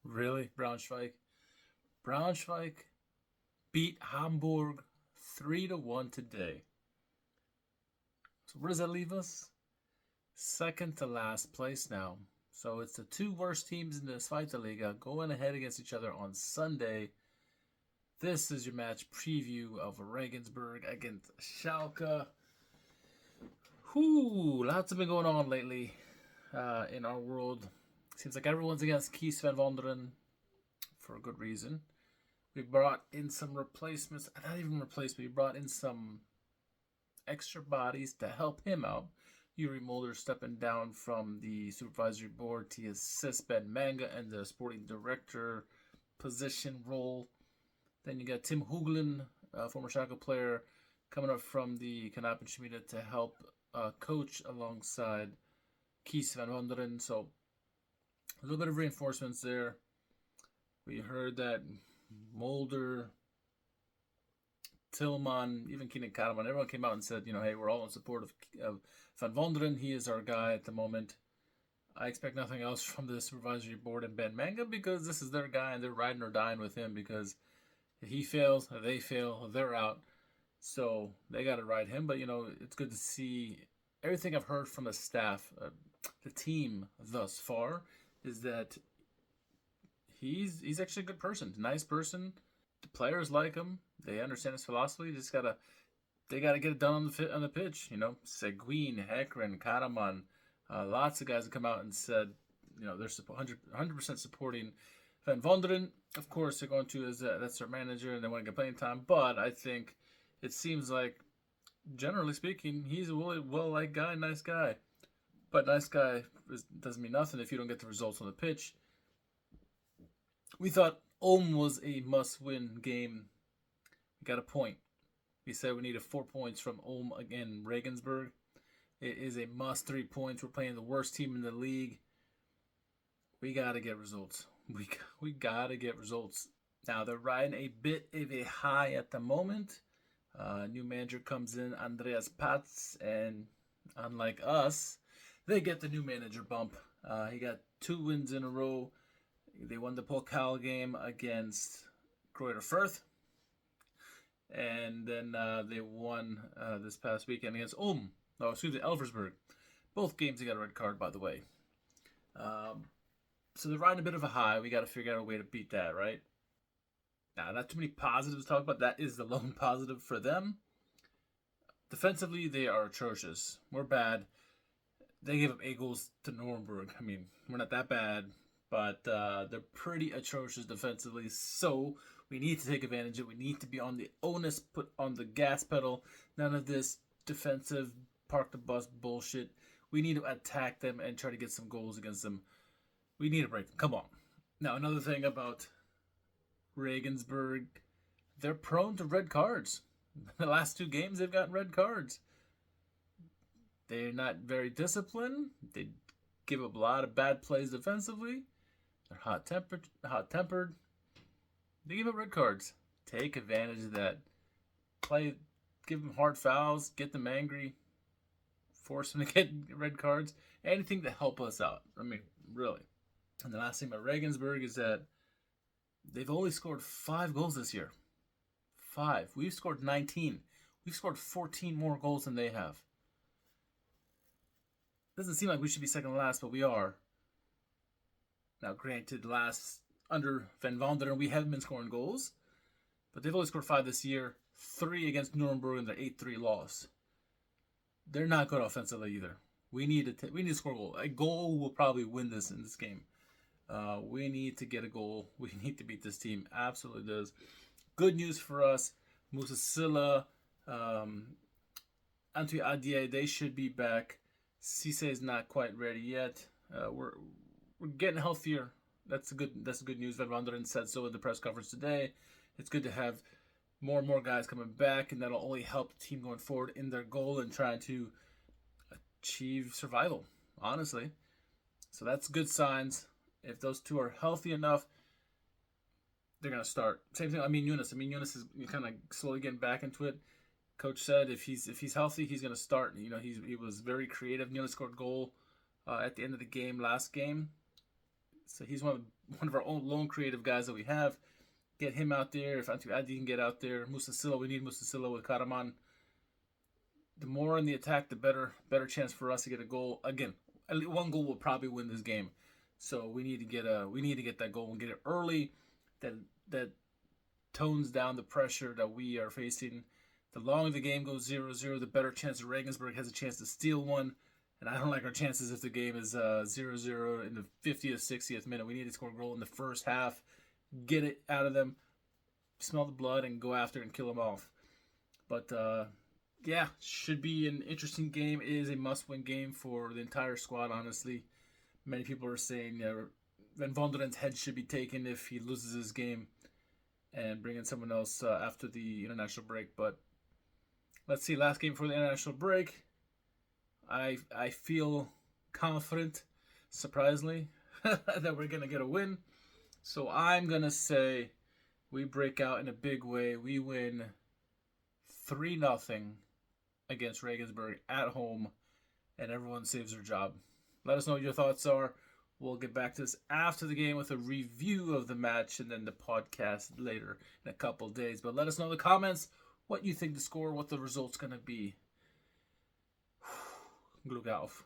Really, Braunschweig? Braunschweig beat Hamburg 3-1 today. So where does that leave us? Second to last place now. So it's the two worst teams in the Zweite Liga going ahead against each other on Sunday. This is your match preview of Regensburg against Schalke. Lots have been going on lately in our world. Seems like everyone's against Kees van Wonderen for a good reason. We brought in some replacements, not even replacements, we brought in some extra bodies to help him out. Yuri Mulder stepping down from the supervisory board to assist Ben Manga in the sporting director position role. Then you got Tim Huglen, a former Schalke player, coming up from the Knapenschmiede to help coach alongside Kees van Wonderen. So a little bit of reinforcements there. We heard that Mulder, Tillman, even Keenan Karaman, everyone came out and said, hey, we're all in support of Van Wonderen. He is our guy at the moment. I expect nothing else from the supervisory board and Ben Manga because this is their guy and they're riding or dying with him because if he fails, they fail, they're out. So they got to ride him. But, it's good to see everything I've heard from the staff, the team thus far, is that he's actually a good person, nice person. The players like him. They understand his philosophy. They gotta get it done on the pitch. Seguin, Hekren, Karaman, lots of guys have come out and said, they're 100% supporting Van Wonderen. Of course, they're going to that's their manager and they want to get playing time. But I think it seems like, generally speaking, he's a well-liked guy, nice guy. But nice guy doesn't mean nothing if you don't get the results on the pitch. We thought Ulm was a must-win game. We got a point. We said we needed 4 points from Ulm again, Regensburg. It is a must 3 points. We're playing the worst team in the league. We got to get results. We got to get results. Now, they're riding a bit of a high at the moment. New manager comes in, Andreas Patz, and unlike us, they get the new manager bump. He got 2 wins in a row. They won the Pokal game against Greuther Fürth. And then they won this past weekend against Elversberg. Both games they got a red card, by the way. So they're riding a bit of a high. We got to figure out a way to beat that, right? Now, not too many positives to talk about. That is the lone positive for them. Defensively, they are atrocious. We're bad. They gave up 8 goals to Nuremberg. I mean, we're not that bad, but they're pretty atrocious defensively. So we need to take advantage of it. We need to be on the onus, put on the gas pedal. None of this defensive park the bus bullshit. We need to attack them and try to get some goals against them. We need to break them. Come on. Now, another thing about Regensburg, they're prone to red cards. The last 2 games, they've gotten red cards. They're not very disciplined. They give up a lot of bad plays defensively. They're hot-tempered. They give up red cards. Take advantage of that. Give them hard fouls, get them angry, force them to get red cards. Anything to help us out. I mean, really. And the last thing about Regensburg is that they've only scored 5 goals this year. 5. We've scored 19. We've scored 14 more goals than they have. Doesn't seem like we should be second to last, but we are. Now, granted, under Van Wonderen, we haven't been scoring goals, but they've only scored 5 this year, 3 against Nuremberg in their 8-3 loss. They're not good offensively either. We need to score a goal. A goal will probably win this in this game. We need to get a goal. We need to beat this team. Absolutely does. Good news for us. Musa Silla, Antwi Adie, they should be back. Cisse is not quite ready yet. We're getting healthier. That's good news. Van Wonderen said so in the press conference today. It's good to have more and more guys coming back, and that'll only help the team going forward in their goal and trying to achieve survival, honestly. So that's good signs. If those 2 are healthy enough, they're going to start. Same thing, Yunus. Yunus is kind of slowly getting back into it. Coach said if he's healthy, he's going to start. He was very creative. Yunus scored a goal at the end of the game, last game. So he's one of our own lone creative guys that we have. Get him out there. If Adi can get out there, Musasilla, we need Musasilla with Karaman. The more in the attack, the better chance for us to get a goal. Again, at least one goal will probably win this game. So we need to get that goal and get it early. That tones down the pressure that we are facing. The longer the game goes 0-0, the better chance Regensburg has a chance to steal one. And I don't like our chances if the game is 0-0 in the 50th, 60th minute. We need to score a goal in the first half, get it out of them, smell the blood, and go after it and kill them off. But yeah, should be an interesting game. It is a must-win game for the entire squad, honestly. Many people are saying Van Vonderen's head should be taken if he loses his game and bring in someone else after the international break. But let's see, last game before the international break. I feel confident, surprisingly, that we're going to get a win. So I'm going to say we break out in a big way. We win 3-0 against Regensburg at home, and everyone saves their job. Let us know what your thoughts are. We'll get back to this after the game with a review of the match and then the podcast later in a couple days. But let us know in the comments what you think the score, what the result's going to be. Glück auf.